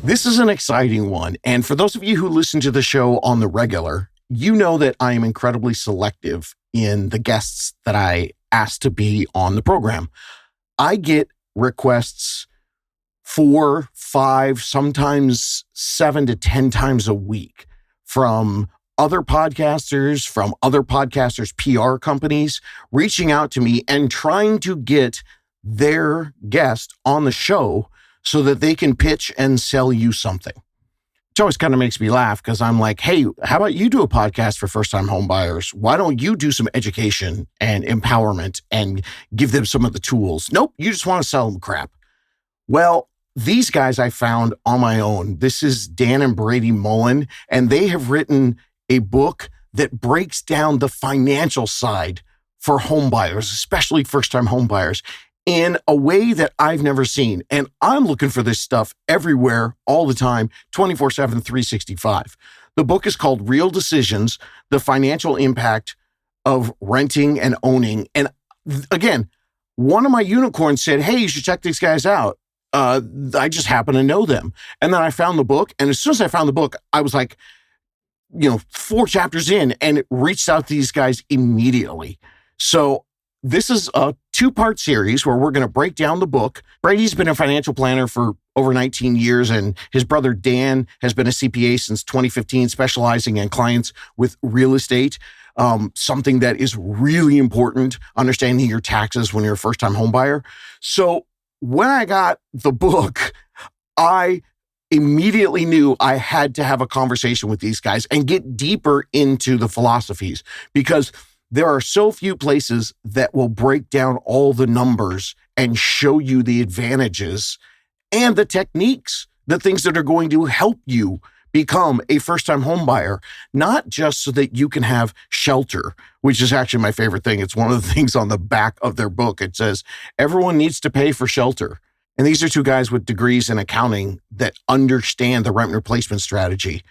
This is an exciting one. And for those of you who listen to the show on the regular, you know that I am incredibly selective in the guests that I ask to be on the program. I get requests 4, 5, sometimes 7 to 10 times a week from other podcasters, from other podcasters' PR companies, reaching out to me and trying to get their guest on the show so that they can pitch and sell you something. It always kind of makes me laugh because I'm like, hey, how about you do a podcast for first-time home buyers? Why don't you do some education and empowerment and give them some of the tools? Nope, you just want to sell them crap. Well, these guys I found on my own. This is Dan and Brady Mullen, and they have written a book that breaks down the financial side for home buyers, especially first-time home buyers, in a way that I've never seen. And I'm looking for this stuff everywhere, all the time, 24/7, 365. The book is called Real Decisions, The Financial Impact of Renting and Owning. And again, one of my unicorns said, hey, you should check these guys out. I just happen to know them. And then I found the book. And as soon as I found the book, I was like, 4 chapters in, and it reached out to these guys immediately. So this is a 2-part series where we're going to break down the book. Brady's been a financial planner for over 19 years, and his brother Dan has been a CPA since 2015, specializing in clients with real estate. Something that is really important, understanding your taxes when you're a first-time home buyer. So when I got the book, I immediately knew I had to have a conversation with these guys and get deeper into the philosophies, because there are so few places that will break down all the numbers and show you the advantages and the techniques, the things that are going to help you become a first-time home buyer, not just so that you can have shelter, which is actually my favorite thing. It's one of the things on the back of their book. It says, everyone needs to pay for shelter. And these are 2 guys with degrees in accounting that understand the rent replacement strategy,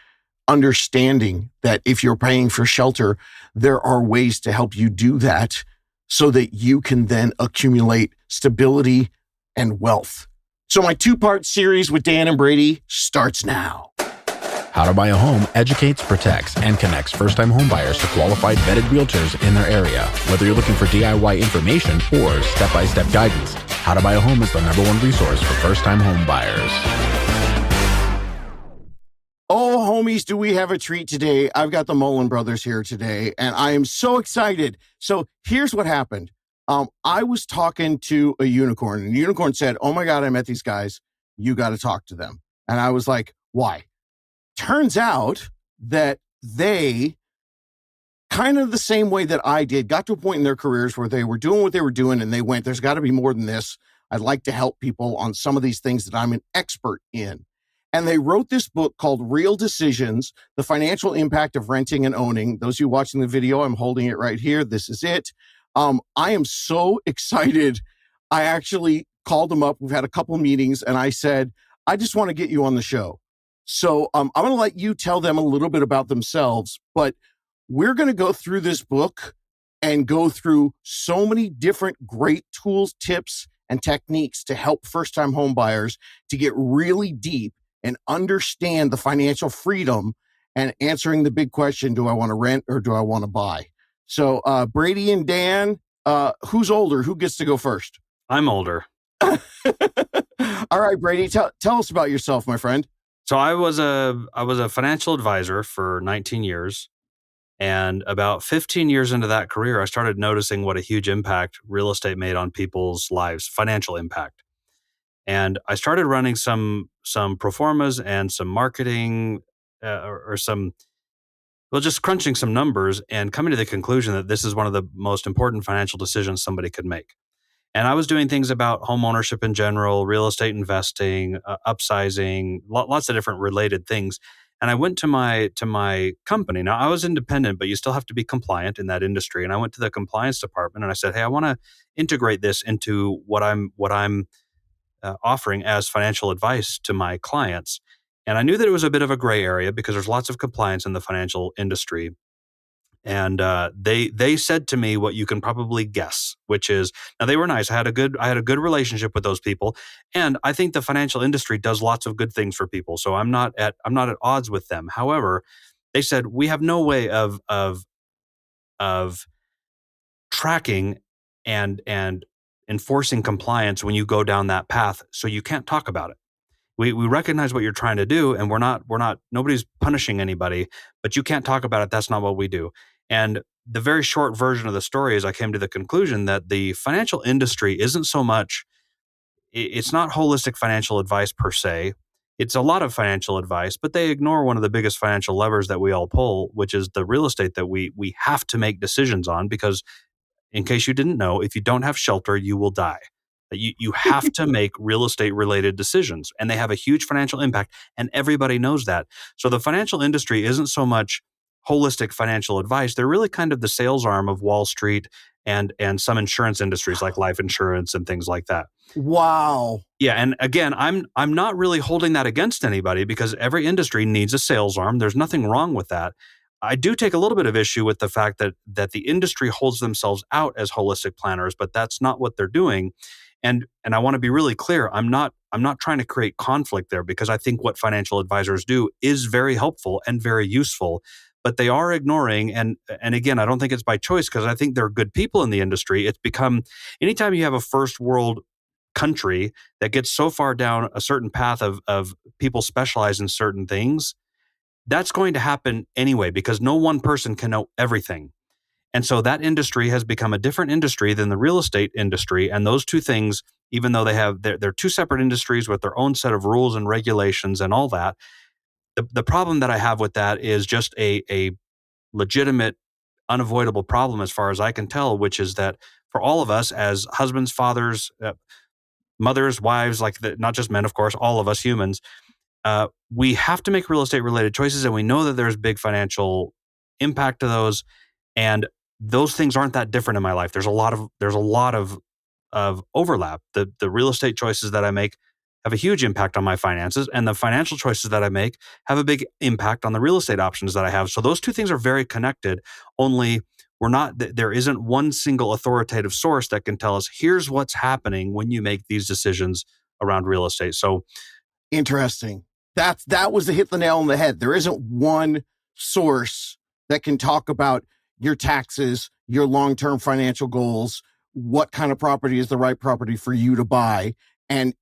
understanding that if you're paying for shelter, there are ways to help you do that so that you can then accumulate stability and wealth. So my 2-part series with Dan and Brady starts now. How to Buy a Home educates, protects, and connects first-time homebuyers to qualified vetted realtors in their area. Whether you're looking for DIY information or step-by-step guidance, How to Buy a Home is the #1 resource for first-time homebuyers. Oh, homies, do we have a treat today? I've got the Mullen brothers here today, and I am so excited. So here's what happened. I was talking to a unicorn, and the unicorn said, oh my God, I met these guys. You got to talk to them. And I was like, why? Turns out that they, kind of the same way that I did, got to a point in their careers where they were doing what they were doing, and they went, there's got to be more than this. I'd like to help people on some of these things that I'm an expert in. And they wrote this book called Real Decisions, The Financial Impact of Renting and Owning. Those of you watching the video, I'm holding it right here. This is it. I am so excited. I actually called them up. We've had a couple meetings, and I said, I just want to get you on the show. So I'm going to let you tell them a little bit about themselves, but we're going to go through this book and go through so many different great tools, tips, and techniques to help first-time home buyers to get really deep and understand the financial freedom and answering the big question, do I want to rent or do I want to buy? So Brady and Dan, who's older? Who gets to go first? I'm older. All right, Brady, tell us about yourself, my friend. So I was a financial advisor for 19 years. And about 15 years into that career, I started noticing what a huge impact real estate made on people's lives, financial impact. And I started running some pro formas and some marketing or some, well, just crunching some numbers and coming to the conclusion that this is one of the most important financial decisions somebody could make. And I was doing things about home ownership in general, real estate investing, upsizing, lots of different related things. And I went to my company. Now, I was independent, but you still have to be compliant in that industry. And I went to the compliance department and I said, hey, I want to integrate this into what I'm offering as financial advice to my clients. And I knew that it was a bit of a gray area because there's lots of compliance in the financial industry. And they said to me what you can probably guess, which is, now they were nice. I had a good relationship with those people, and I think the financial industry does lots of good things for people. So I'm not at odds with them. However, they said we have no way of tracking and enforcing compliance when you go down that path. So you can't talk about it. We recognize what you're trying to do, and we're not nobody's punishing anybody, but you can't talk about it. That's not what we do. And the very short version of the story is I came to the conclusion that the financial industry isn't so much, it's not holistic financial advice per se. It's a lot of financial advice, but they ignore one of the biggest financial levers that we all pull, which is the real estate that we have to make decisions on, because in case you didn't know, if you don't have shelter, you will die. You have to make real estate related decisions, and they have a huge financial impact, and everybody knows that. So the financial industry isn't so much holistic financial advice. They're really kind of the sales arm of Wall Street and some insurance industries like life insurance and things like that. Wow. Yeah, and again, I'm not really holding that against anybody, because every industry needs a sales arm. There's nothing wrong with that. I do take a little bit of issue with the fact that the industry holds themselves out as holistic planners, but that's not what they're doing. And I want to be really clear. I'm not trying to create conflict there, because I think what financial advisors do is very helpful and very useful, but they are ignoring, and again, I don't think it's by choice, because I think there are good people in the industry. It's become, anytime you have a first world country that gets so far down a certain path of people specialize in certain things, that's going to happen anyway, because no one person can know everything. And so that industry has become a different industry than the real estate industry. And those two things, even though they're two separate industries with their own set of rules and regulations and all that, the problem that I have with that is just a legitimate, unavoidable problem as far as I can tell, which is that for all of us as husbands, fathers, mothers, wives, not just men, of course, all of us humans, we have to make real estate related choices, and we know that there's big financial impact to those. And those things aren't that different in my life. There's a lot of overlap. The real estate choices that I make have a huge impact on my finances, and the financial choices that I make have a big impact on the real estate options that I have. So those two things are very connected. Only there isn't one single authoritative source that can tell us, here's what's happening when you make these decisions around real estate. So interesting. That was hit the nail on the head. There isn't one source that can talk about your taxes, your long-term financial goals, what kind of property is the right property for you to buy. And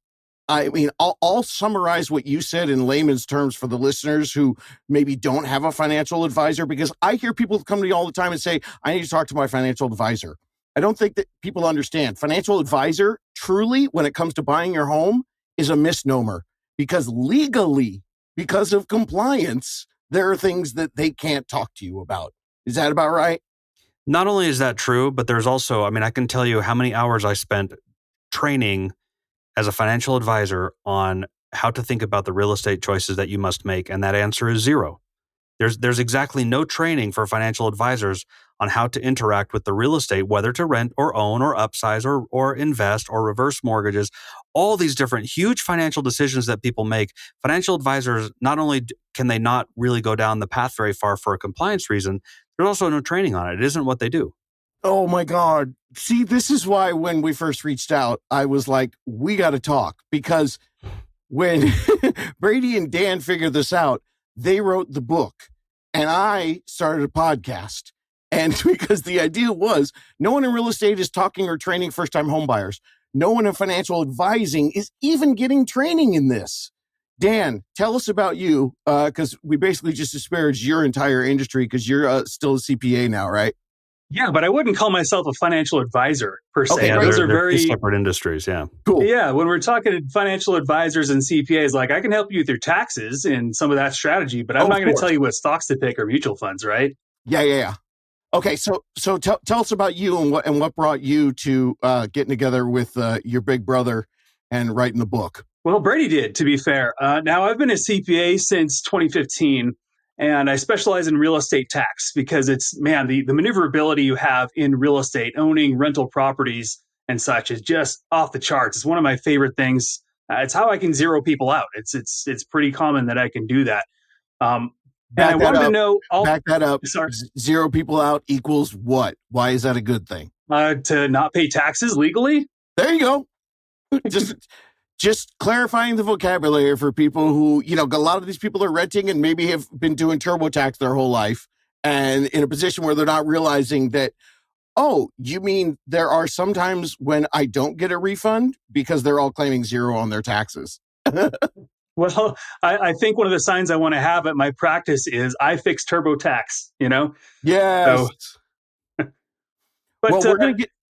I mean, I'll summarize what you said in layman's terms for the listeners who maybe don't have a financial advisor, because I hear people come to me all the time and say, I need to talk to my financial advisor. I don't think that people understand. Financial advisor, truly, when it comes to buying your home, is a misnomer, because legally, because of compliance, there are things that they can't talk to you about. Is that about right? not only is that true, but there's also, I mean, I can tell you how many hours I spent training as a financial advisor on how to think about the real estate choices that you must make. And that answer is zero. There's exactly no training for financial advisors on how to interact with the real estate, whether to rent or own or upsize or invest or reverse mortgages, all these different huge financial decisions that people make. Financial advisors, not only can they not really go down the path very far for a compliance reason, there's also no training on it. It isn't what they do. Oh my God. See, this is why when we first reached out, I was like, we got to talk, because when Brady and Dan figured this out, they wrote the book and I started a podcast. And because the idea was no one in real estate is talking or training first-time home buyers. No one in financial advising is even getting training in this. Dan, tell us about you, because we basically just disparaged your entire industry because you're still a CPA now, right? Yeah, but I wouldn't call myself a financial advisor per se. Okay, Yeah, great. Those are they're two very separate industries. Yeah. Cool. Yeah, when we're talking to financial advisors and CPAs, like I can help you with your taxes and some of that strategy, but I'm not going to tell you what stocks to pick or mutual funds, right? Yeah. Okay, so tell us about you and what brought you to getting together with your big brother and writing the book. Well, Brady did, to be fair. Now, I've been a CPA since 2015, and I specialize in real estate tax because it's, man, the maneuverability you have in real estate, owning rental properties and such is just off the charts. It's one of my favorite things. It's how I can zero people out. It's pretty common that I can do that. Um, And I Back that wanted to up. know all, Back that up. sorry, Zero people out equals what? Why is that a good thing? to not pay taxes legally. There you go. Just clarifying the vocabulary for people who, a lot of these people are renting and maybe have been doing TurboTax their whole life and in a position where they're not realizing that, oh, you mean there are some times when I don't get a refund because they're all claiming zero on their taxes. Well, I think one of the signs I want to have at my practice is I fix TurboTax, Yes. So, but Well,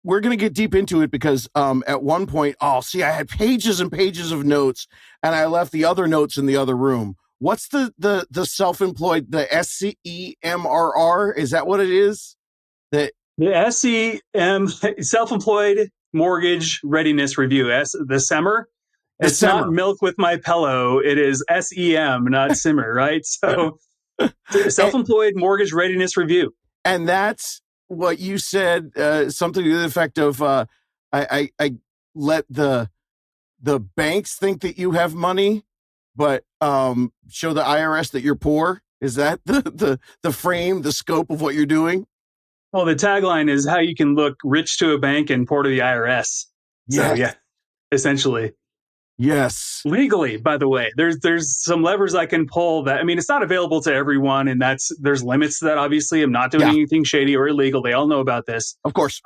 we're gonna get deep into it because at one point, I had pages and pages of notes, and I left the other notes in the other room. What's the self-employed, the SCEMRR? Is that what it is? the SEM, Self-Employed Mortgage Readiness Review, the SEMR. The It's not SEMR. milk with my pillow. It is SEM, not simmer, right? So, Self-Employed Mortgage Readiness Review. And that's what you said, something to the effect of, I let the banks think that you have money, but show the IRS that you're poor. Is that the frame, the scope of what you're doing? Well, the tagline is how you can look rich to a bank and poor to the IRS. So, Yes. yeah, essentially. Yes. Legally, by the way, there's some levers I can pull that, I mean, it's not available to everyone, and there's limits to that. Obviously, I'm not doing anything shady or illegal. They all know about this. Of course.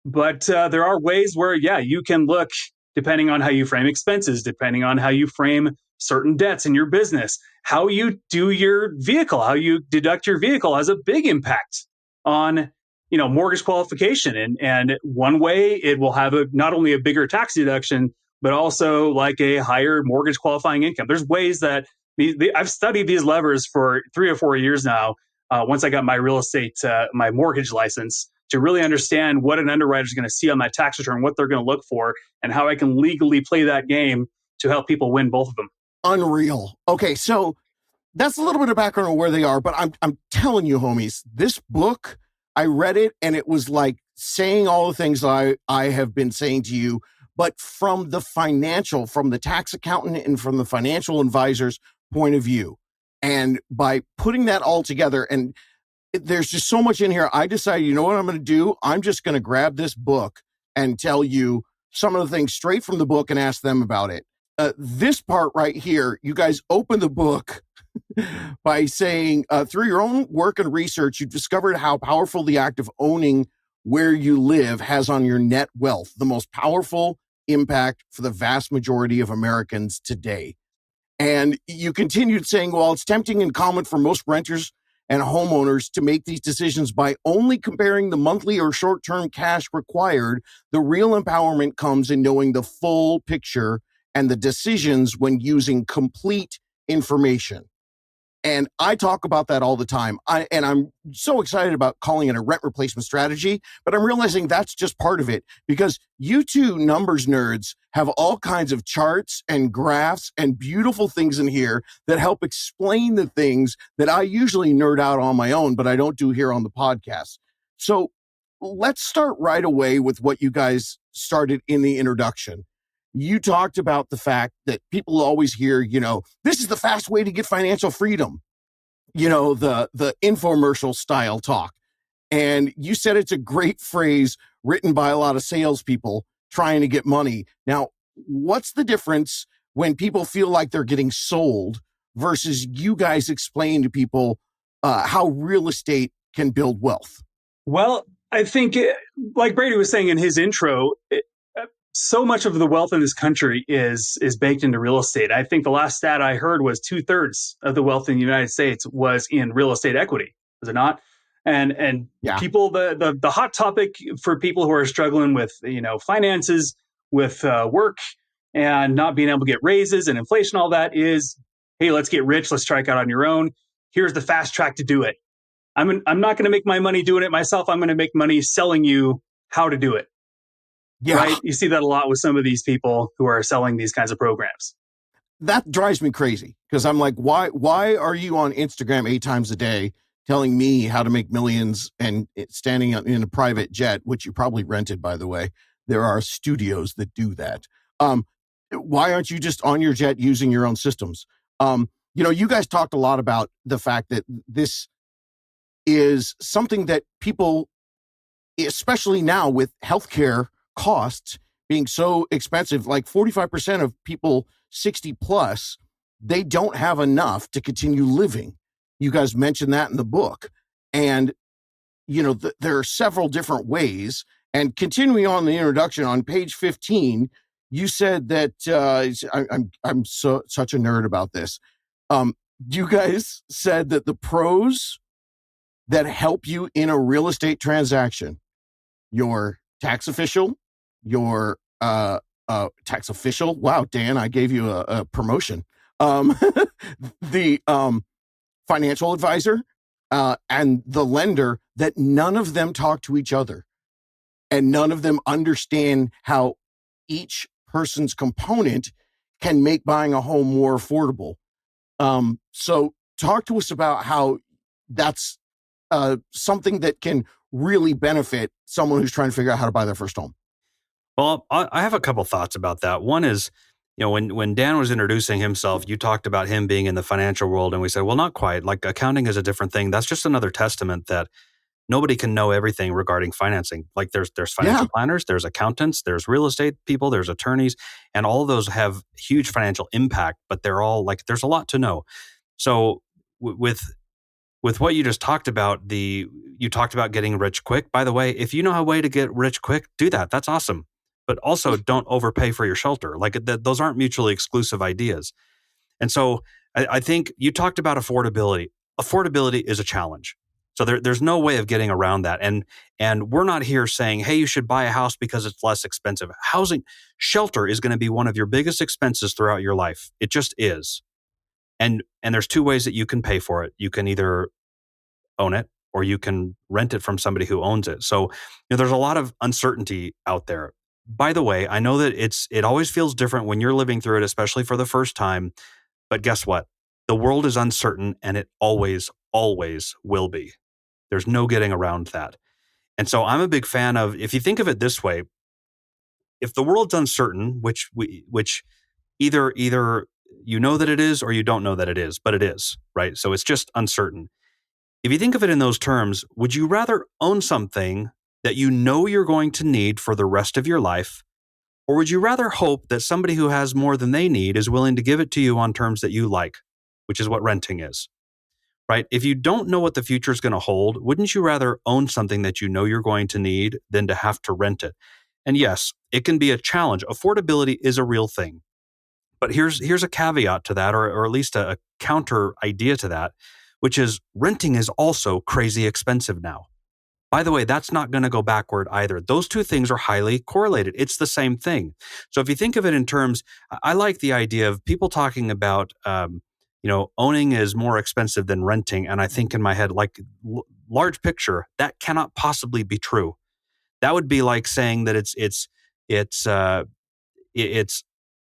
But there are ways where, you can look, depending on how you frame expenses, depending on how you frame certain debts in your business, how you do your vehicle, how you deduct your vehicle has a big impact on mortgage qualification. And one way it will have not only a bigger tax deduction, but also like a higher mortgage qualifying income. There's ways that I've studied these levers for 3 or 4 years now. Once I got my real estate, my mortgage license, to really understand what an underwriter is going to see on that tax return, what they're going to look for, and how I can legally play that game to help people win both of them. Unreal. Okay, so that's a little bit of background on where they are, but I'm telling you, homies, this book, I read it and it was like saying all the things I have been saying to you, but from the tax accountant and from the financial advisor's point of view. And by putting that all together, and there's just so much in here, I decided, you know what I'm going to do? I'm just going to grab this book and tell you some of the things straight from the book and ask them about it. This part right here, you guys open the book by saying, through your own work and research, you've discovered how powerful the act of owning where you live has on your net wealth, the most powerful impact for the vast majority of Americans today. And you continued saying, well, it's tempting and common for most renters and homeowners to make these decisions by only comparing the monthly or short-term cash required. The real empowerment comes in knowing the full picture and the decisions when using complete information. And I talk about that all the time. I'm so excited about calling it a rent replacement strategy, but I'm realizing that's just part of it, because you two numbers nerds have all kinds of charts and graphs and beautiful things in here that help explain the things that I usually nerd out on my own, but I don't do here on the podcast. So let's start right away with what you guys started in the introduction. You talked about the fact that people always hear, this is the fast way to get financial freedom, the infomercial style talk. And you said it's a great phrase written by a lot of salespeople trying to get money. Now, what's the difference when people feel like they're getting sold versus you guys explain to people how real estate can build wealth? Well, I think, like Brady was saying in his intro, so much of the wealth in this country is baked into real estate. I think the last stat I heard was 2/3 of the wealth in the United States was in real estate equity. Was it not? And people, the hot topic for people who are struggling with finances, with work, and not being able to get raises and inflation, all that is, hey, let's get rich. Let's strike out on your own. Here's the fast track to do it. I'm not going to make my money doing it myself. I'm going to make money selling you how to do it. Yeah. Right? You see that a lot with some of these people who are selling these kinds of programs. That drives me crazy, because I'm like, why are you on Instagram 8 times a day telling me how to make millions and standing in a private jet, which you probably rented, by the way? There are studios that do that. Why aren't you just on your jet using your own systems? You guys talked a lot about the fact that this is something that people, especially now with healthcare costs being so expensive, like 45% of people 60 plus, they don't have enough to continue living. You guys mentioned that in the book. And, there are several different ways. And continuing on the introduction on page 15, you said that I'm such a nerd about this. You guys said that the pros that help you in a real estate transaction, your tax official, your tax official. Wow, Dan, I gave you a promotion. The financial advisor and the lender, that none of them talk to each other and none of them understand how each person's component can make buying a home more affordable. So talk to us about how that's something that can really benefit someone who's trying to figure out how to buy their first home. Well, I have a couple thoughts about that. One is, when Dan was introducing himself, you talked about him being in the financial world, and we said, well, not quite. Like, accounting is a different thing. That's just another testament that nobody can know everything regarding financing. Like, there's financial planners, there's accountants, there's real estate people, there's attorneys, and all of those have huge financial impact, but they're all like, there's a lot to know. So with what you just talked about, you talked about getting rich quick. By the way, if you know a way to get rich quick, do that. That's awesome. But also don't overpay for your shelter. Like, those aren't mutually exclusive ideas. And so I think you talked about affordability. Affordability is a challenge. So there's no way of getting around that. And we're not here saying, hey, you should buy a house because it's less expensive. Shelter is going to be one of your biggest expenses throughout your life. It just is. And there's two ways that you can pay for it. You can either own it or you can rent it from somebody who owns it. So there's a lot of uncertainty out there. By the way, I know that it always feels different when you're living through it, especially for the first time. But guess what? The world is uncertain, and it always, always will be. There's no getting around that. And so I'm a big fan of, if you think of it this way, if the world's uncertain, which either you know that it is or you don't know that it is, but it is, right? So it's just uncertain. If you think of it in those terms, would you rather own something that you know you're going to need for the rest of your life? Or would you rather hope that somebody who has more than they need is willing to give it to you on terms that you like, which is what renting is, right? If you don't know what the future is going to hold, wouldn't you rather own something that you know you're going to need than to have to rent it? And yes, it can be a challenge. Affordability is a real thing. But here's a caveat to that, or at least a counter idea to that, which is renting is also crazy expensive now. By the way, that's not going to go backward either. Those two things are highly correlated. It's the same thing. So if you think of it in terms, I like the idea of people talking about, owning is more expensive than renting. And I think in my head, like, large picture, that cannot possibly be true. That would be like saying that it's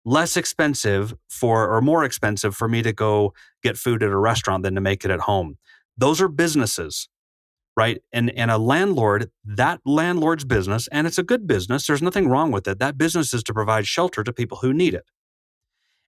less expensive or more expensive for me to go get food at a restaurant than to make it at home. Those are businesses. Right. And a landlord, that landlord's business, and it's a good business, there's nothing wrong with it. That business is to provide shelter to people who need it.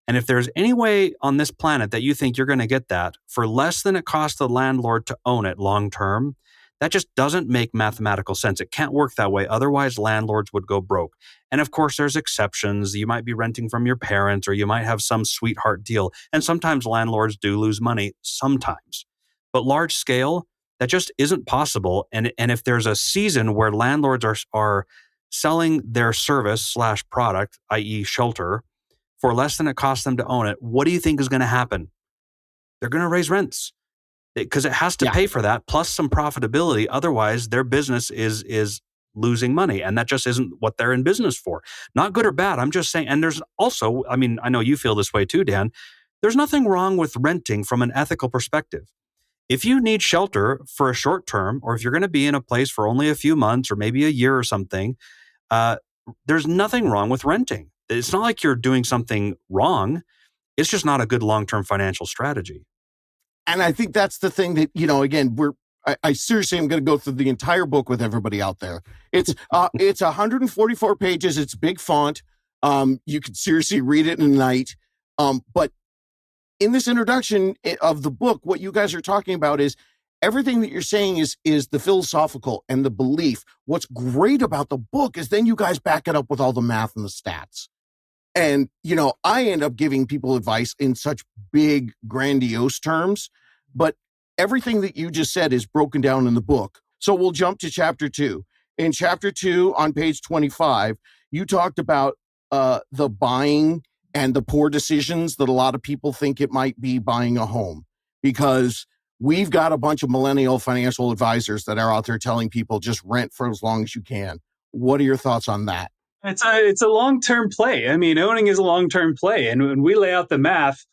And if there's any way on this planet that you think you're going to get that for less than it costs the landlord to own it long term, that just doesn't make mathematical sense. It can't work that way. Otherwise, landlords would go broke. And of course, there's exceptions. You might be renting from your parents, or you might have some sweetheart deal. And sometimes landlords do lose money, sometimes. But large scale, that just isn't possible. And if there's a season where landlords are selling their service / product, i.e. shelter, for less than it costs them to own it, what do you think is going to happen? They're going to raise rents because it has to pay for that, plus some profitability. Otherwise, their business is losing money. And that just isn't what they're in business for. Not good or bad. I'm just saying. And there's also, I know you feel this way too, Dan. There's nothing wrong with renting from an ethical perspective. If you need shelter for a short term, or if you're going to be in a place for only a few months or maybe a year or something, there's nothing wrong with renting. It's not like you're doing something wrong. It's just not a good long-term financial strategy. And I think that's the thing that, again, I seriously am going to go through the entire book with everybody out there. It's 144 pages. It's big font. You can seriously read it in a night. But in this introduction of the book, what you guys are talking about is everything that you're saying is the philosophical and the belief. What's great about the book is then you guys back it up with all the math and the stats. And, I end up giving people advice in such big, grandiose terms, but everything that you just said is broken down in the book. So we'll jump to chapter 2. In chapter 2 on page 25, you talked about the buying and the poor decisions that a lot of people think it might be buying a home, because we've got a bunch of millennial financial advisors that are out there telling people just rent for as long as you can. What are your thoughts on that? It's a long-term play. I mean, owning is a long-term play. And when we lay out the math,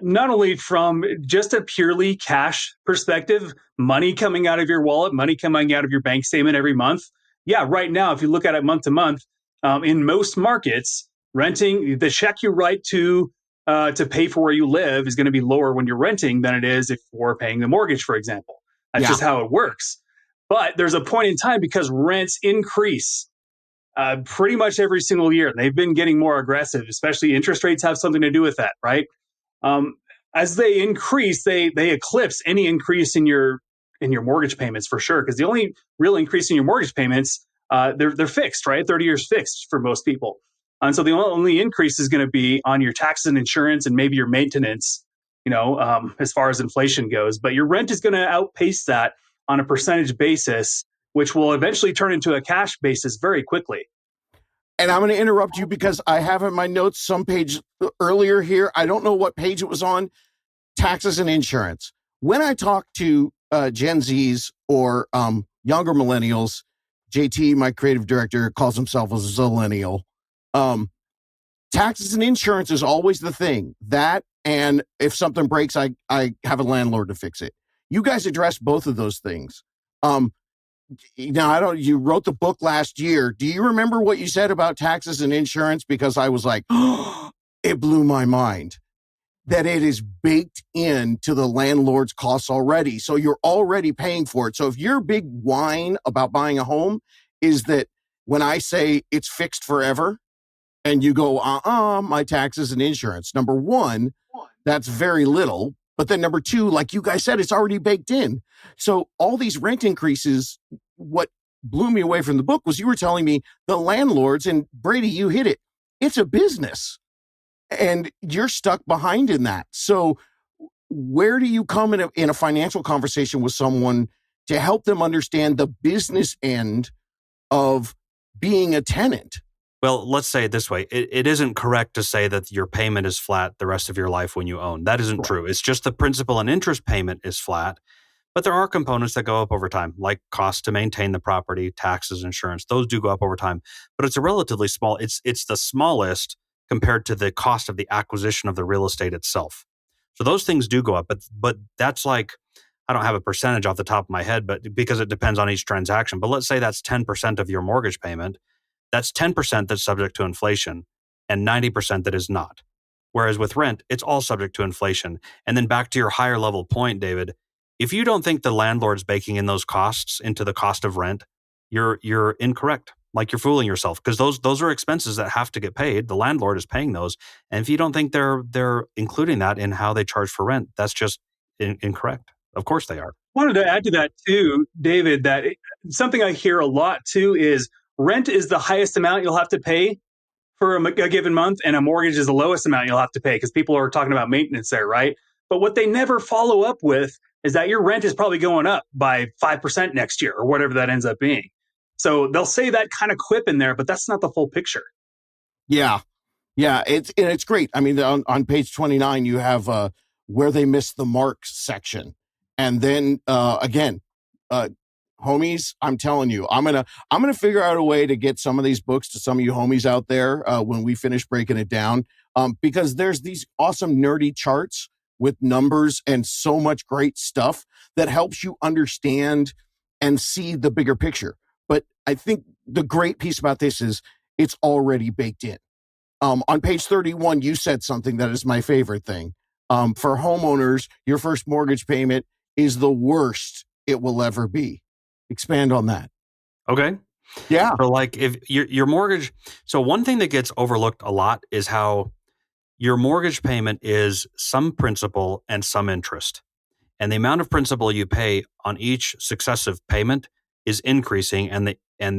not only from just a purely cash perspective, money coming out of your wallet, money coming out of your bank statement every month. Yeah, right now, if you look at it month to month, in most markets, renting, the check you write to pay for where you live is going to be lower when you're renting than it is if you're paying the mortgage, for example. That's just how it works. But there's a point in time, because rents increase pretty much every single year. They've been getting more aggressive, especially interest rates have something to do with that, right? Um, as they increase, they eclipse any increase in your mortgage payments for sure. Because the only real increase in your mortgage payments, they're fixed, right? 30 years fixed for most people, and so the only increase is going to be on your taxes and insurance and maybe your maintenance. As far as inflation goes, but your rent is going to outpace that on a percentage basis, which will eventually turn into a cash basis very quickly. And I'm going to interrupt you because I have in my notes some page earlier here. I don't know what page it was on. Taxes and insurance. When I talk to Gen Zs or younger millennials, JT, my creative director, calls himself a zillennial. Taxes and insurance is always the thing. That, and if something breaks, I have a landlord to fix it. You guys address both of those things. Now, you wrote the book last year. Do you remember what you said about taxes and insurance? Because I was like, oh, it blew my mind that it is baked into the landlord's costs already. So you're already paying for it. So if your big whine about buying a home is that when I say it's fixed forever and you go, my taxes and insurance, number one, that's very little. But then number two, like you guys said, it's already baked in. So all these rent increases, what blew me away from the book was you were telling me the landlords, and Brady, you hit it. It's a business and you're stuck behind in that. So where do you come in a financial conversation with someone to help them understand the business end of being a tenant? Well, let's say it this way. It isn't correct to say that your payment is flat the rest of your life when you own. That isn't true. It's just the principal and interest payment is flat. But there are components that go up over time, like cost to maintain the property, taxes, insurance. Those do go up over time. But it's a relatively small, it's the smallest compared to the cost of the acquisition of the real estate itself. So those things do go up. But that's like, I don't have a percentage off the top of my head, but because it depends on each transaction. But let's say that's 10% of your mortgage payment. That's 10% that's subject to inflation and 90% that is not. Whereas with rent, it's all subject to inflation. And then back to your higher level point, David, if you don't think the landlord's baking in those costs into the cost of rent, you're incorrect. Like you're fooling yourself, because those are expenses that have to get paid. The landlord is paying those. And if you don't think they're including that in how they charge for rent, that's just incorrect. Of course they are. I wanted to add to that too, David, that something I hear a lot too is rent is the highest amount you'll have to pay for a given month, and a mortgage is the lowest amount you'll have to pay, because people are talking about maintenance there, right? But what they never follow up with is that your rent is probably going up by 5% next year or whatever that ends up being. So they'll say that kind of quip in there, but that's not the full picture. Yeah. Yeah. It's great. I mean, on page 29, you have where they missed the mark section. And then again, homies, I'm telling you, I'm gonna figure out a way to get some of these books to some of you homies out there when we finish breaking it down, because there's these awesome nerdy charts with numbers and so much great stuff that helps you understand and see the bigger picture. But I think the great piece about this is it's already baked in. On page 31, you said something that is my favorite thing. For homeowners, your first mortgage payment is the worst it will ever be. Expand on that. Okay. Yeah. So like if your mortgage, so one thing that gets overlooked a lot is how your mortgage payment is some principal and some interest. And the amount of principal you pay on each successive payment is increasing, and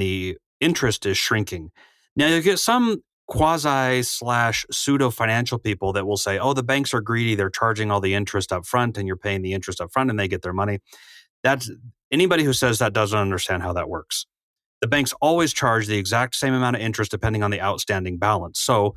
the interest is shrinking. Now you get some quasi/pseudo financial people that will say, "Oh, the banks are greedy; they're charging all the interest up front, and you're paying the interest up front, and they get their money." That's anybody who says that doesn't understand how that works. The banks always charge the exact same amount of interest depending on the outstanding balance. So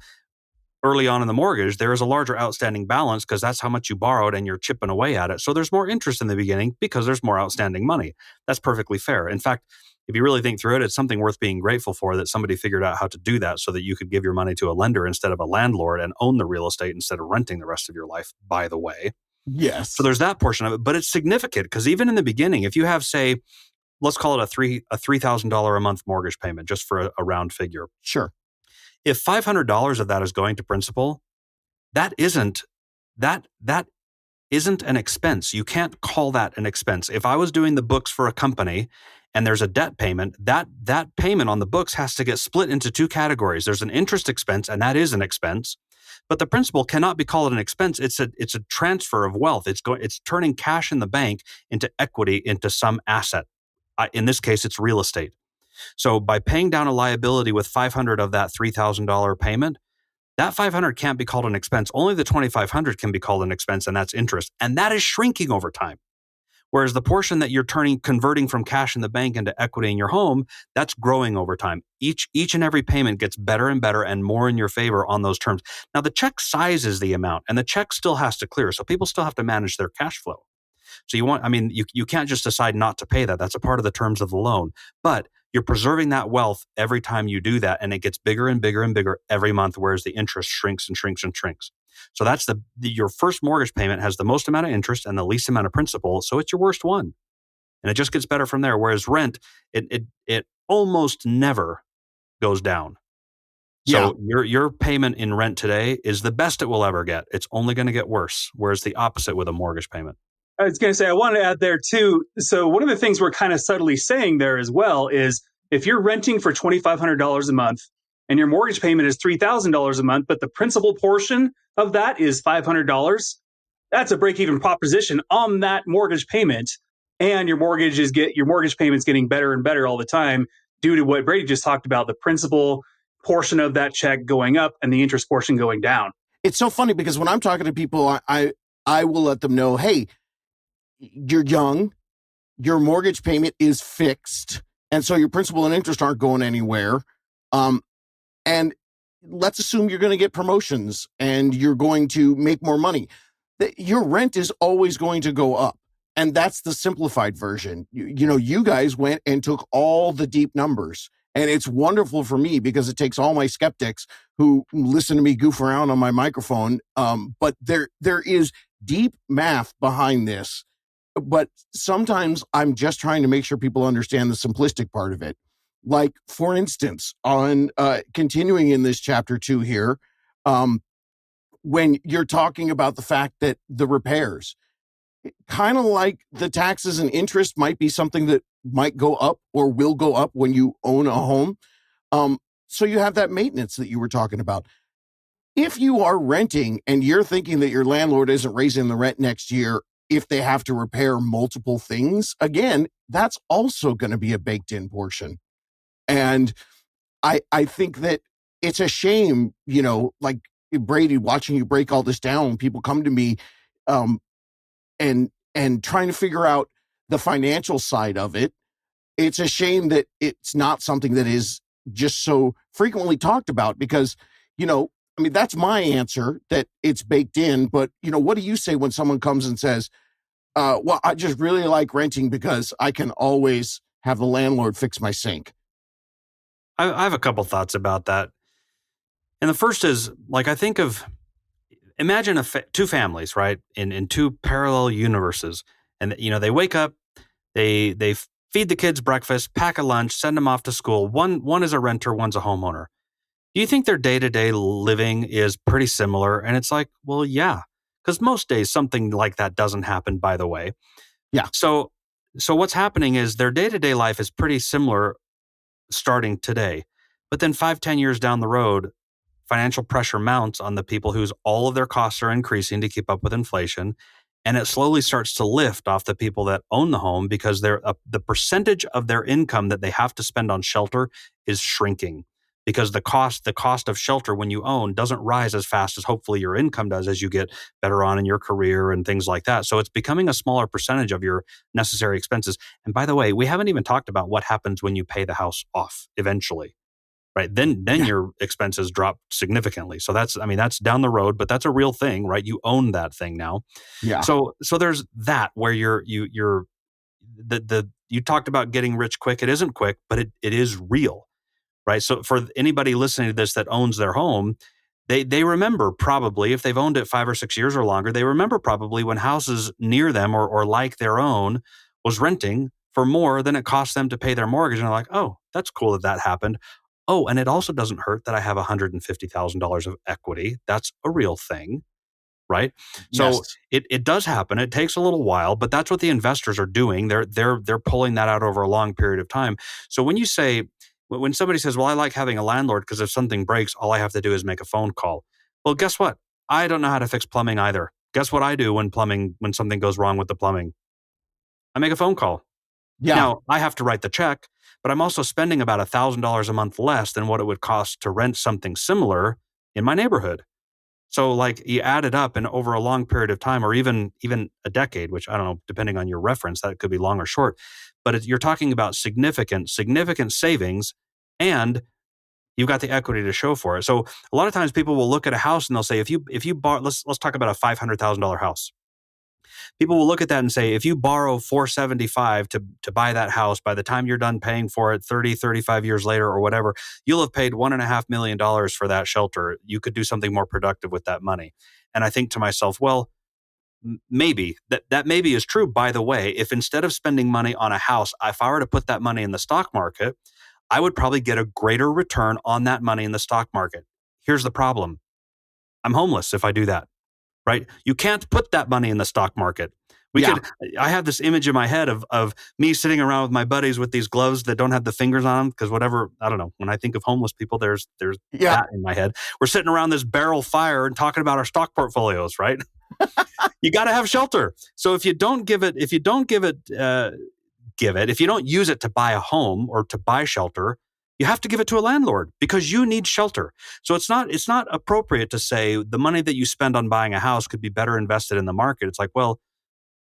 early on in the mortgage, there is a larger outstanding balance because that's how much you borrowed and you're chipping away at it. So there's more interest in the beginning because there's more outstanding money. That's perfectly fair. In fact, if you really think through it, it's something worth being grateful for that somebody figured out how to do that so that you could give your money to a lender instead of a landlord and own the real estate instead of renting the rest of your life, by the way. Yes. So there's that portion of it, but it's significant because even in the beginning, if you have, say, let's call it a $3,000 a month mortgage payment, just for a round figure. Sure. If $500 of that is going to principal, that isn't an expense. You can't call that an expense. If I was doing the books for a company and there's a debt payment, that payment on the books has to get split into two categories. There's an interest expense, and that is an expense. But the principal cannot be called an expense. It's a transfer of wealth. It's turning cash in the bank into equity into some asset. In this case, it's real estate. So by paying down a liability with $500 of that $3,000 payment, that $500 can't be called an expense. Only the $2,500 can be called an expense, and that's interest. And that is shrinking over time. Whereas the portion that you're converting from cash in the bank into equity in your home, that's growing over time. Each and every payment gets better and better and more in your favor on those terms. Now, the check size is the amount, and the check still has to clear. So people still have to manage their cash flow. So you can't just decide not to pay that. That's a part of the terms of the loan. But you're preserving that wealth every time you do that, and it gets bigger and bigger and bigger every month, whereas the interest shrinks and shrinks and shrinks. So that's your first mortgage payment has the most amount of interest and the least amount of principal, so it's your worst one. And it just gets better from there. Whereas rent, it almost never goes down. So your payment in rent today is the best it will ever get. It's only going to get worse, whereas the opposite with a mortgage payment. I was going to say, I wanted to add there too. So one of the things we're kind of subtly saying there as well is if you're renting for $2,500 a month and your mortgage payment is $3,000 a month, but the principal portion of that is $500, that's a break-even proposition on that mortgage payment. And your mortgage payment's getting better and better all the time due to what Brady just talked about, the principal portion of that check going up and the interest portion going down. It's so funny because when I'm talking to people, I will let them know, hey, you're young, your mortgage payment is fixed, and so your principal and interest aren't going anywhere. And let's assume you're going to get promotions and you're going to make more money. Your rent is always going to go up. And that's the simplified version. You guys went and took all the deep numbers. And it's wonderful for me because it takes all my skeptics who listen to me goof around on my microphone. But there is deep math behind this. But sometimes I'm just trying to make sure people understand the simplistic part of it. Like, for instance, on continuing in this chapter 2 here, when you're talking about the fact that the repairs, kind of like the taxes and interest might be something that might go up or will go up when you own a home. So you have that maintenance that you were talking about. If you are renting and you're thinking that your landlord isn't raising the rent next year, if they have to repair multiple things, again, that's also going to be a baked in portion. And I think that it's a shame, like Brady, watching you break all this down, people come to me and trying to figure out the financial side of it. It's a shame that it's not something that is just so frequently talked about because, that's my answer, that it's baked in. But, what do you say when someone comes and says, well, I just really like renting because I can always have the landlord fix my sink? I have a couple thoughts about that. And the first is, imagine two families, right, in two parallel universes. And, they wake up, they feed the kids breakfast, pack a lunch, send them off to school. One is a renter, one's a homeowner. Do you think their day-to-day living is pretty similar? And it's like, well, yeah, because most days something like that doesn't happen, by the way. Yeah. So what's happening is their day-to-day life is pretty similar starting today. But then 5-10 years down the road, financial pressure mounts on the people whose all of their costs are increasing to keep up with inflation. And it slowly starts to lift off the people that own the home because the percentage of their income that they have to spend on shelter is shrinking, because the cost of shelter when you own doesn't rise as fast as hopefully your income does as you get better on in your career and things like that. So it's becoming a smaller percentage of your necessary expenses. And by the way, we haven't even talked about what happens when you pay the house off eventually. Right. Then Yeah. your expenses drop significantly. So that's down the road, but that's a real thing, right? You own that thing now. Yeah. So there's that where you talked about getting rich quick. It isn't quick, but it is real, right? So for anybody listening to this that owns their home, they remember probably, if they've owned it 5 or 6 years or longer, they remember probably when houses near them or like their own was renting for more than it cost them to pay their mortgage. And they're like, oh, that's cool that happened. Oh, and it also doesn't hurt that I have $150,000 of equity. That's a real thing, right? So Yes. it does happen. It takes a little while, but that's what the investors are doing. They're pulling that out over a long period of time. So when somebody says, "Well, I like having a landlord because if something breaks, all I have to do is make a phone call." Well, guess what? I don't know how to fix plumbing either. Guess what I do when something goes wrong with the plumbing? I make a phone call. Yeah. Now, I have to write the check, but I'm also spending about $1,000 a month less than what it would cost to rent something similar in my neighborhood. So like you add it up and over a long period of time, or even a decade, which I don't know, depending on your reference, that could be long or short, but you're talking about significant savings, and you've got the equity to show for it. So a lot of times people will look at a house and they'll say, if you borrow, let's talk about a $500,000 house. People will look at that and say, if you borrow $475 to buy that house, by the time you're done paying for it 30, 35 years later or whatever, you'll have paid $1.5 million for that shelter. You could do something more productive with that money. And I think to myself, well, maybe that maybe is true. By the way, if instead of spending money on a house, if I were to put that money in the stock market, I would probably get a greater return on that money in the stock market. Here's the problem. I'm homeless if I do that. Right? You can't put that money in the stock market. I have this image in my head of me sitting around with my buddies with these gloves that don't have the fingers on them, because whatever, I don't know, when I think of homeless people, there's that in my head. We're sitting around this barrel fire and talking about our stock portfolios, right? You got to have shelter. So if you don't if you don't use it to buy a home or to buy shelter, you have to give it to a landlord because you need shelter. So it's not appropriate to say the money that you spend on buying a house could be better invested in the market. It's like, well,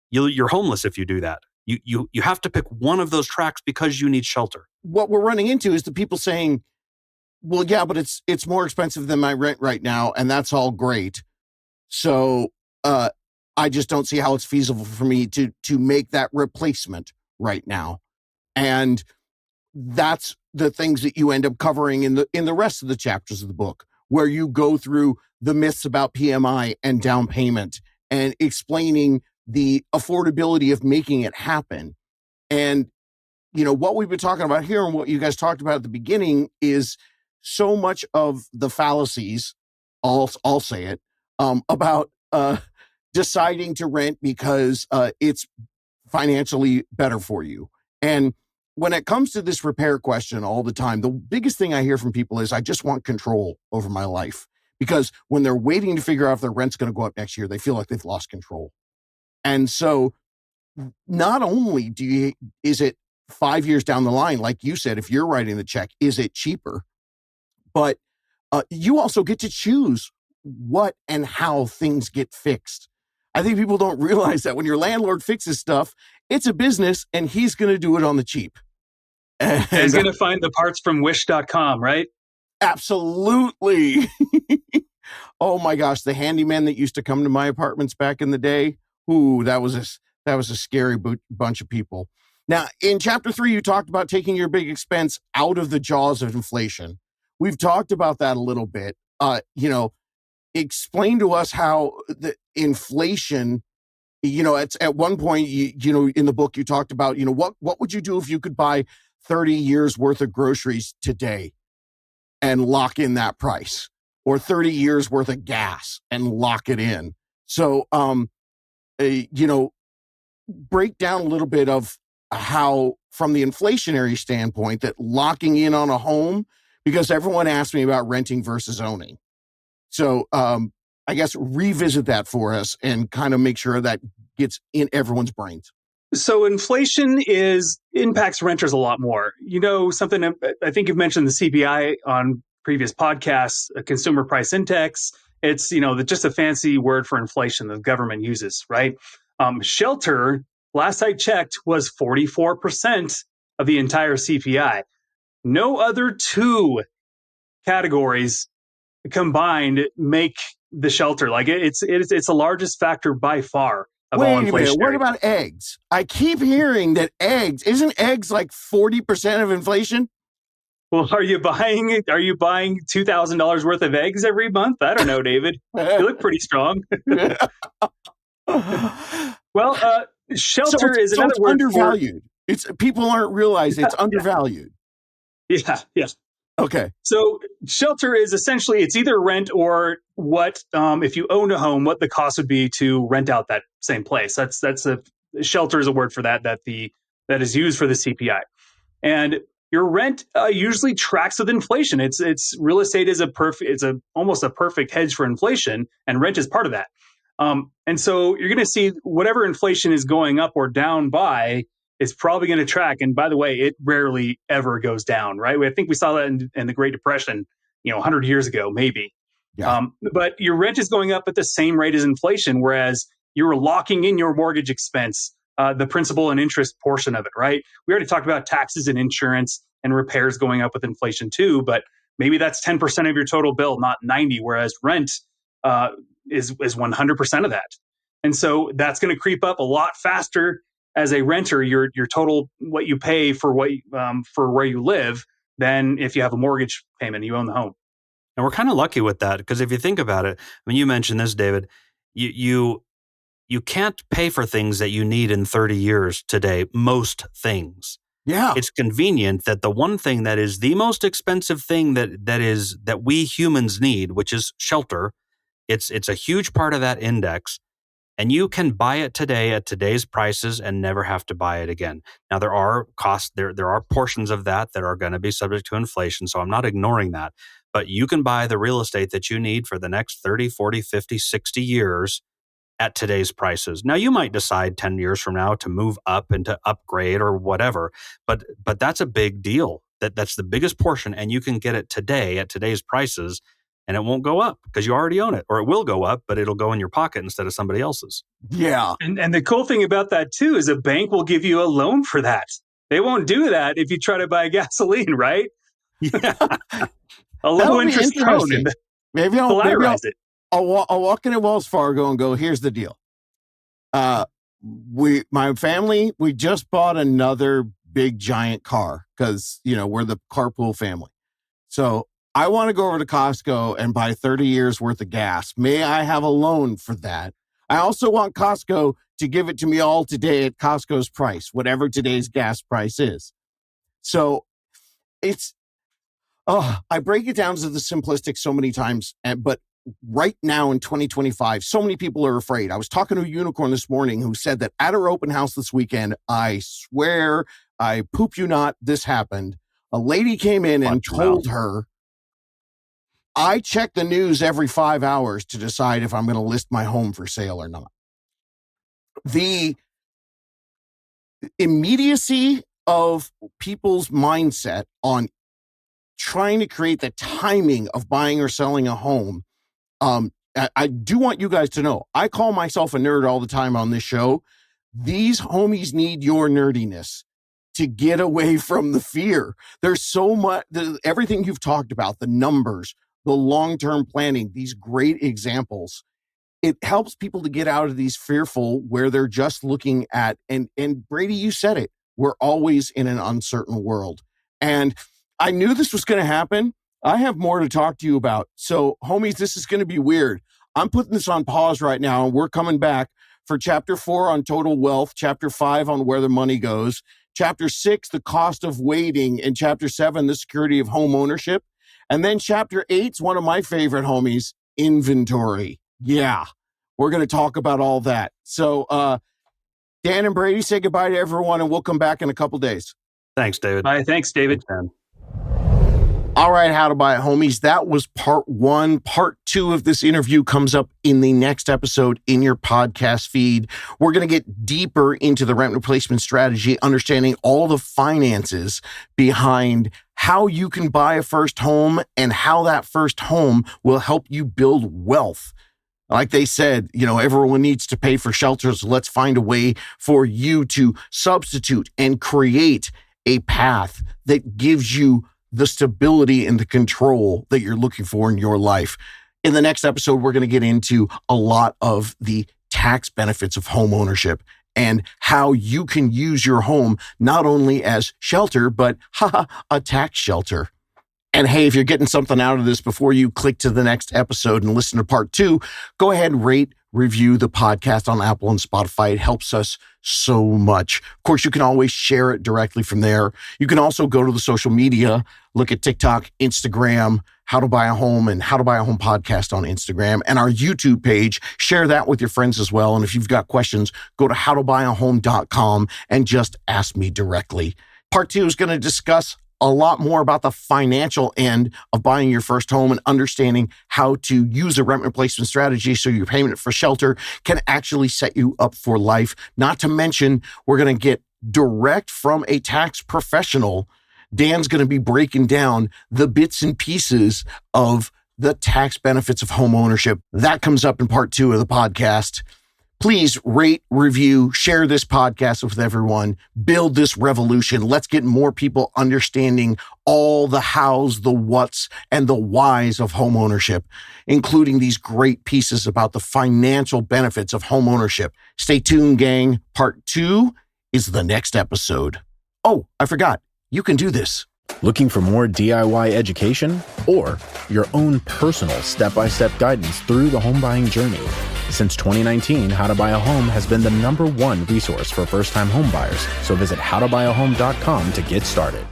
you're homeless if you do that. You have to pick one of those tracks because you need shelter. What we're running into is the people saying, well, yeah, but it's more expensive than my rent right now, and that's all great. So I just don't see how it's feasible for me to make that replacement right now. And that's the things that you end up covering in the rest of the chapters of the book, where you go through the myths about PMI and down payment and explaining the affordability of making it happen. And, what we've been talking about here and what you guys talked about at the beginning is so much of the fallacies, I'll say it, about deciding to rent because it's financially better for you. And when it comes to this repair question all the time, the biggest thing I hear from people is I just want control over my life, because when they're waiting to figure out if their rent's going to go up next year, they feel like they've lost control. And so not only is it 5 years down the line, like you said, if you're writing the check, is it cheaper? But you also get to choose what and how things get fixed. I think people don't realize that when your landlord fixes stuff, it's a business and he's going to do it on the cheap. And he's going to find the parts from wish.com, right? Absolutely. Oh my gosh, the handyman that used to come to my apartments back in the day. Ooh, that was a scary bunch of people. Now, in chapter 3, you talked about taking your big expense out of the jaws of inflation. We've talked about that a little bit. Explain to us how the inflation, at one point, in the book, you talked about, what would you do if you could buy 30 years worth of groceries today and lock in that price, or 30 years worth of gas and lock it in? So, break down a little bit of how, from the inflationary standpoint, that locking in on a home, because everyone asked me about renting versus owning. So I guess revisit that for us and kind of make sure that gets in everyone's brains. So inflation impacts renters a lot more. Something I think you've mentioned the CPI on previous podcasts, a consumer price index. It's just a fancy word for inflation the government uses, right? Shelter, last I checked, was 44% of the entire CPI. No other two categories combined make the shelter. Like it's the largest factor by far of all Wait a minute. What inflationary. about eggs? I keep hearing that isn't eggs like 40% of inflation? Well, are you buying $2,000 worth of eggs every month? I don't know, David. You look pretty strong. Well, shelter is another it's word undervalued. It's people aren't realizing it's undervalued. Yeah. Okay. So shelter is essentially, it's either rent or what, if you own a home, what the cost would be to rent out that same place. Shelter is a word for that is used for the CPI. And your rent usually tracks with inflation. It's real estate is almost a perfect hedge for inflation, and rent is part of that. And so you're going to see whatever inflation is going up or down by is probably going to track. And by the way, it rarely ever goes down, right? I think we saw that in the Great Depression, 100 years ago, maybe. Yeah. But your rent is going up at the same rate as inflation, whereas you're locking in your mortgage expense, the principal and interest portion of it, right? We already talked about taxes and insurance and repairs going up with inflation too, but maybe that's 10% of your total bill, not 90, whereas rent is 100% of that. And so that's going to creep up a lot faster as a renter, your total, what you pay for for where you live, than if you have a mortgage payment and you own the home. And we're kind of lucky with that, because if you think about it, I mean, you mentioned this, David, you can't pay for things that you need in 30 years today, most things. Yeah. It's convenient that the one thing that is the most expensive thing that we humans need, which is shelter, it's a huge part of that index, and you can buy it today at today's prices and never have to buy it again. Now, there are costs, there are portions of that are going to be subject to inflation, so I'm not ignoring that. But you can buy the real estate that you need for the next 30, 40, 50, 60 years at today's prices. Now, you might decide 10 years from now to move up and to upgrade or whatever, but that's a big deal. That's the biggest portion, and you can get it today at today's prices, and it won't go up because you already own it. Or it will go up, but it'll go in your pocket instead of somebody else's. Yeah. And the cool thing about that too is a bank will give you a loan for that. They won't do that if you try to buy gasoline, right? Yeah. A low interest loan, and Maybe polarize it. I'll walk into Wells Fargo and go, here's the deal. My family, we just bought another big giant car because, we're the carpool family. So I want to go over to Costco and buy 30 years worth of gas. May I have a loan for that? I also want Costco to give it to me all today at Costco's price, whatever today's gas price is. So I break it down to the simplistic so many times, but right now in 2025, so many people are afraid. I was talking to a unicorn this morning who said that at her open house this weekend, I swear, I poop you not, this happened. A lady came in and told her, I check the news every 5 hours to decide if I'm going to list my home for sale or not. The immediacy of people's mindset on trying to create the timing of buying or selling a home. I do want you guys to know, I call myself a nerd all the time on this show. These homies need your nerdiness to get away from the fear. There's so much, everything you've talked about, the numbers, the long-term planning, these great examples. It helps people to get out of these fearful where they're just looking at, and Brady, you said it, we're always in an uncertain world. And I knew this was going to happen. I have more to talk to you about. So, homies, this is going to be weird. I'm putting this on pause right now, and we're coming back for Chapter 4 on total wealth, Chapter 5 on where the money goes, Chapter 6, the cost of waiting, and Chapter 7, the security of home ownership. And then Chapter 8 is one of my favorite homies, inventory. Yeah, we're going to talk about all that. So, Dan and Brady, say goodbye to everyone, and we'll come back in a couple days. Thanks, David. Bye. Thanks, David. Thanks, Dan. All right, How to Buy a Homies. That was part one. Part two of this interview comes up in the next episode in your podcast feed. We're going to get deeper into the rent replacement strategy, understanding all the finances behind how you can buy a first home and how that first home will help you build wealth. Like they said, everyone needs to pay for shelter, so let's find a way for you to substitute and create a path that gives you the stability and the control that you're looking for in your life. In the next episode, we're going to get into a lot of the tax benefits of home ownership and how you can use your home not only as shelter, but a tax shelter. And hey, if you're getting something out of this before you click to the next episode and listen to part two, go ahead and rate, review the podcast on Apple and Spotify. It helps us so much. Of course, you can always share it directly from there. You can also go to the social media, look at TikTok, Instagram, How to Buy a Home and How to Buy a Home podcast on Instagram, and our YouTube page. Share that with your friends as well. And if you've got questions, go to howtobuyaHome.com and just ask me directly. Part two is going to discuss a lot more about the financial end of buying your first home and understanding how to use a rent replacement strategy so your payment for shelter can actually set you up for life. Not to mention, we're going to get direct from a tax professional. Dan's going to be breaking down the bits and pieces of the tax benefits of home ownership. That comes up in part two of the podcast. Please rate, review, share this podcast with everyone. Build this revolution. Let's get more people understanding all the hows, the whats, and the whys of home ownership, including these great pieces about the financial benefits of home ownership. Stay tuned, gang. Part two is the next episode. Oh, I forgot. You can do this. Looking for more DIY education or your own personal step-by-step guidance through the home buying journey? Since 2019, How to Buy a Home has been the #1 resource for first-time home buyers. So visit howtobuyaHome.com to get started.